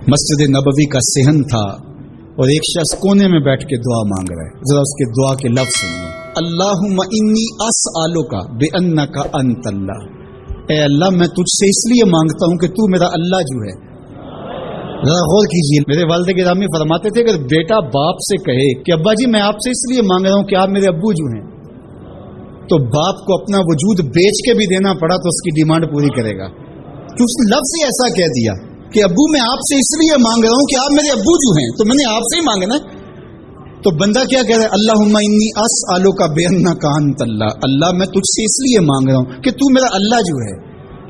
مسجد نبوی کا صحن تھا اور ایک شخص کونے میں بیٹھ کے دعا مانگ رہا ہے. ذرا اس کے دعا کے لفظ سنیے. اللہم انی اسألک بانک انت اللہ. اے اللہ میں تجھ سے اس لیے مانگتا ہوں کہ تو میرا اللہ جو ہے. ذرا غور کیجیے. میرے والد گرامی فرماتے تھے کہ بیٹا باپ سے کہے کہ ابا جی میں آپ سے اس لیے مانگ رہا ہوں کہ آپ میرے ابو جو ہیں، تو باپ کو اپنا وجود بیچ کے بھی دینا پڑا تو اس کی ڈیمانڈ پوری کرے گا. تو اس لفظ ہی ایسا کہہ دیا کہ ابو میں آپ سے اس لیے مانگ رہا ہوں کہ آپ میرے ابو جو ہیں، تو میں نے آپ سے ہی مانگنا. تو بندہ کیا کہہ رہا ہے؟ اللہم انی اسألک بانک انت اللہ. اللہ میں تجھ سے اس لیے مانگ رہا ہوں کہ تو میرا اللہ جو ہے.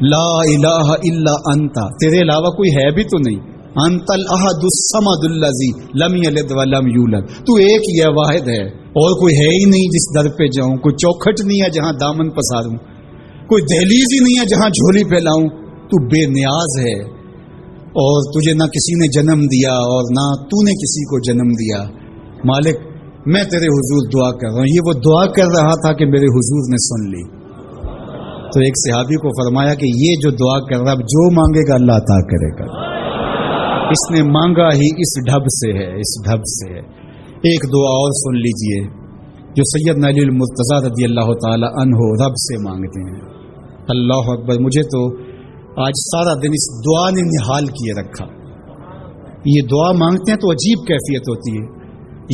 لا الہ الا انت، تیرے علاوہ کوئی ہے بھی تو نہیں. انت الاحد الصمد الذی لم یلد ولم یولد. تو ایک ہی ہے، واحد ہے، اور کوئی ہے ہی نہیں جس در پہ جاؤں. کوئی چوکھٹ نہیں ہے جہاں دامن پساروں، کوئی دہلیز ہی نہیں ہے جہاں جھولی پھیلاؤں. تو بے نیاز ہے اور تجھے نہ کسی نے جنم دیا اور نہ تو نے کسی کو جنم دیا. مالک میں تیرے حضور دعا کر رہا ہوں. یہ وہ دعا کر رہا تھا کہ میرے حضور نے سن لی. تو ایک صحابی کو فرمایا کہ یہ جو دعا کر رہا ہے جو مانگے گا اللہ عطا کرے گا. اس نے مانگا ہی اس ڈھب سے ہے، اس ڈھب سے ہے. ایک دعا اور سن لیجئے جو سیدنا علی المرتضیٰ رضی اللہ تعالی عنہ رب سے مانگتے ہیں. اللہ اکبر. مجھے تو آج سارا دن اس دعا نے نحال کیے رکھا. یہ دعا مانگتے ہیں تو عجیب کیفیت ہوتی ہے.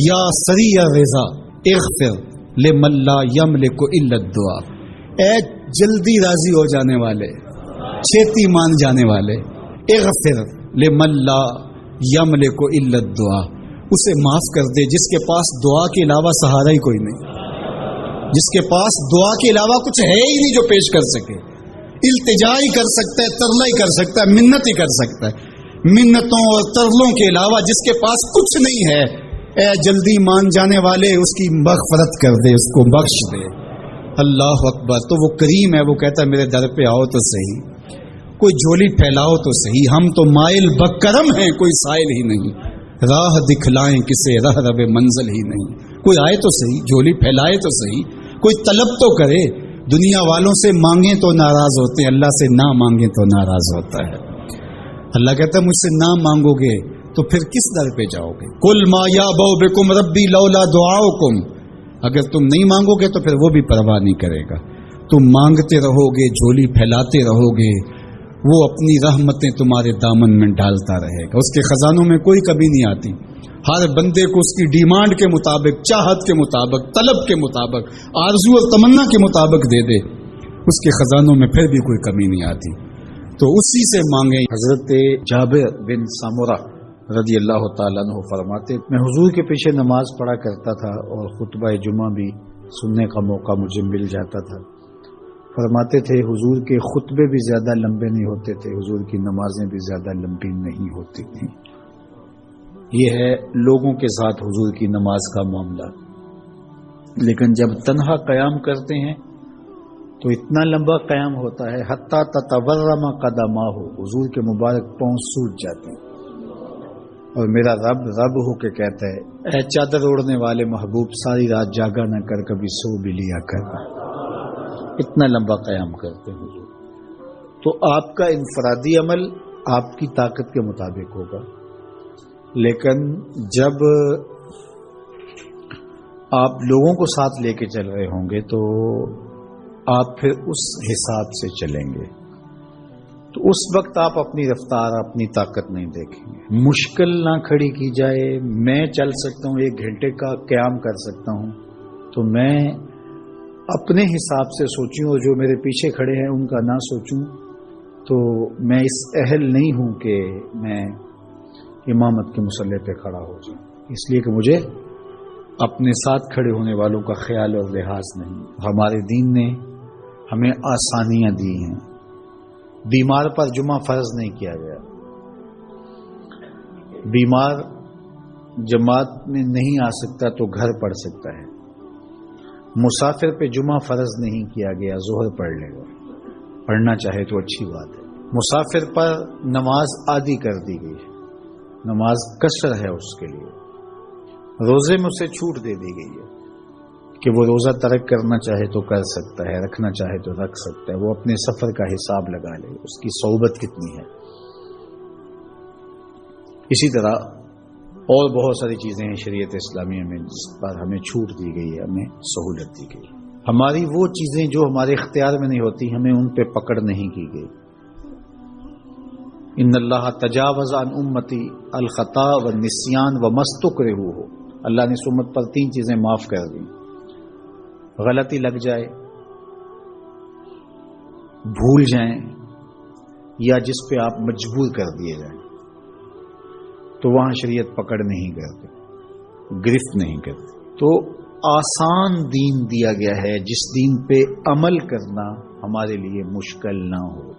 یا سریع الرضا اغفر لمن لا یملک الا الدعاء. اے جلدی راضی ہو جانے والے، چھیتی مان جانے والے، اغفر لمن لا یملک الا الدعاء. اسے معاف کر دے جس کے پاس دعا کے علاوہ سہارا ہی کوئی نہیں، جس کے پاس دعا کے علاوہ کچھ ہے ہی نہیں جو پیش کر سکے. التجا ہی کر سکتا ہے، ترلا ہی کر سکتا ہے، منت ہی کر سکتا ہے. منتوں اور ترلوں کے علاوہ جس کے پاس کچھ نہیں ہے، اے جلدی مان جانے والے اس کی مغفرت کر دے، اس کو بخش دے. اللہ اکبر. تو وہ کریم ہے، وہ کہتا ہے میرے در پہ آؤ تو صحیح، کوئی جھولی پھیلاؤ تو صحیح. ہم تو مائل بکرم ہیں، کوئی سائل ہی نہیں. راہ دکھلائیں کسے راہ رب منزل ہی نہیں. کوئی آئے تو صحیح، جھولی پھیلائے تو صحیح، کوئی طلب تو کرے. دنیا والوں سے مانگیں تو ناراض ہوتے ہیں، اللہ سے نہ مانگیں تو ناراض ہوتا ہے. اللہ کہتا ہے مجھ سے نہ مانگو گے تو پھر کس در پہ جاؤ گے؟ قل ما یعبؤ بکم ربی لولا دعاؤکم. اگر تم نہیں مانگو گے تو پھر وہ بھی پرواہ نہیں کرے گا. تم مانگتے رہو گے، جھولی پھیلاتے رہو گے، وہ اپنی رحمتیں تمہارے دامن میں ڈالتا رہے گا. اس کے خزانوں میں کوئی کمی نہیں آتی. ہر بندے کو اس کی ڈیمانڈ کے مطابق، چاہت کے مطابق، طلب کے مطابق، آرزو اور تمنا کے مطابق دے دے. اس کے خزانوں میں پھر بھی کوئی کمی نہیں آتی. تو اسی سے مانگیں. حضرت جابر بن سمرہ رضی اللہ تعالیٰ عنہ فرماتے میں حضور کے پیچھے نماز پڑھا کرتا تھا اور خطبہ جمعہ بھی سننے کا موقع مجھے مل جاتا تھا. فرماتے تھے حضور کے خطبے بھی زیادہ لمبے نہیں ہوتے تھے، حضور کی نمازیں بھی زیادہ لمبی نہیں ہوتی تھیں. یہ ہے لوگوں کے ساتھ حضور کی نماز کا معاملہ. لیکن جب تنہا قیام کرتے ہیں تو اتنا لمبا قیام ہوتا ہے حتیٰ تتورم قدماہ، حضور کے مبارک پاؤں سوج جاتے ہیں. اور میرا رب رب ہو کے کہتا ہے اے چادر اوڑھنے والے محبوب، ساری رات جاگا نہ کر، کبھی سو بھی لیا کر. اتنا لمبا قیام کرتے ہیں حضور. تو آپ کا انفرادی عمل آپ کی طاقت کے مطابق ہوگا، لیکن جب آپ لوگوں کو ساتھ لے کے چل رہے ہوں گے تو آپ پھر اس حساب سے چلیں گے. تو اس وقت آپ اپنی رفتار، اپنی طاقت نہیں دیکھیں گے. مشکل نہ کھڑی کی جائے. میں چل سکتا ہوں، 1 گھنٹے کا قیام کر سکتا ہوں، تو میں اپنے حساب سے سوچوں اور جو میرے پیچھے کھڑے ہیں ان کا نہ سوچوں، تو میں اس اہل نہیں ہوں کہ میں امامت کے مصلی پہ کھڑا ہو جاؤں. اس لیے کہ مجھے اپنے ساتھ کھڑے ہونے والوں کا خیال اور لحاظ نہیں. ہمارے دین نے ہمیں آسانیاں دی ہیں. بیمار پر جمعہ فرض نہیں کیا گیا. بیمار جماعت میں نہیں آ سکتا تو گھر پڑھ سکتا ہے. مسافر پہ جمعہ فرض نہیں کیا گیا، ظہر پڑھ لے گا. پڑھنا چاہے تو اچھی بات ہے. مسافر پر نماز عادی کر دی گئی ہے، نماز قصر ہے اس کے لیے. روزے میں اسے چھوٹ دے دی گئی ہے کہ وہ روزہ ترک کرنا چاہے تو کر سکتا ہے، رکھنا چاہے تو رکھ سکتا ہے. وہ اپنے سفر کا حساب لگا لے، اس کی صحبت کتنی ہے. اسی طرح اور بہت ساری چیزیں ہیں شریعت اسلامیہ میں جس پر ہمیں چھوٹ دی گئی ہے، ہمیں سہولت دی گئی. ہماری وہ چیزیں جو ہمارے اختیار میں نہیں ہوتی، ہمیں ان پہ پکڑ نہیں کی گئی. ان اللہ تجاوز عن امتی الخطا والنسیان ومستکرہوا، اللہ نے اس امت پر 3 چیزیں معاف کر دی. غلطی لگ جائے، بھول جائیں، یا جس پہ آپ مجبور کر دیے جائیں، تو وہاں شریعت پکڑ نہیں کرتی، گرفت نہیں کرتی. تو آسان دین دیا گیا ہے جس دین پہ عمل کرنا ہمارے لیے مشکل نہ ہو.